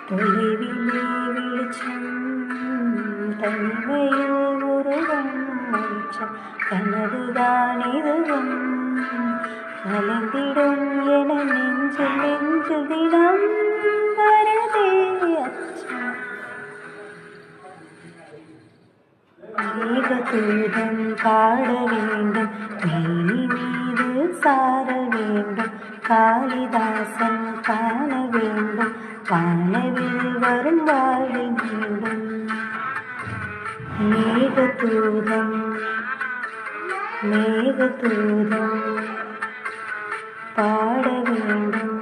தொலைவிலே வெளிச்சம் தனிமையில் ஒருவன் வெளிச்சம் கனவுதான் இதுவும் கலந்திடும் என நெஞ்சில் நெஞ்சில் தினம் வருதே அச்சம். மேகதூதம் பாட வேண்டும் மேனி மீது சார வேண்டும் காளிதாசன் காண வேண்டும் வானவில் வரும் வாழை வேண்டும். மேகதூதம் மேகதூதம் பாட வேண்டும்